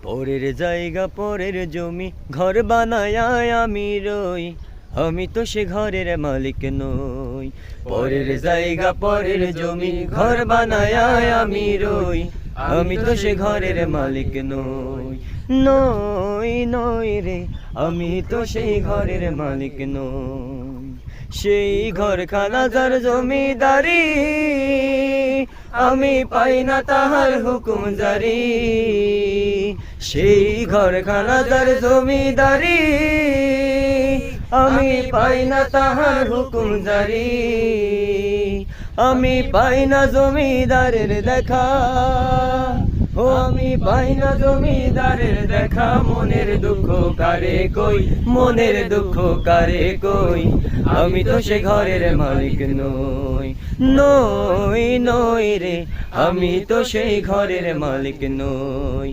পরের জায়গা পরের জমি ঘর বানায় আমি রই, আমি তো সে ঘরের মালিক নই। পরের জায়গা পরের জমি ঘর বানায় আমি রই, আমি তো সে ঘরের মালিক নই। নই নই রে, আমি তো সেই ঘরের মালিক নই। সেই ঘরখানা যার জমিদারি, আমি পাই না তাহার হুকুম জারি। সেই ঘরখানা যার জমিদারি, আমি পাই না তাহার হুকুম জারি। আমি পাই না জমিদারের দেখা, ও আমি পাই না জমিদারের দেখা। মনের দুঃখ কারে কই, মনের দুঃখ কারে কই, আমি তো সে ঘরের মালিক নই। নই নই রে, আমি তো সেই ঘরের মালিক নই।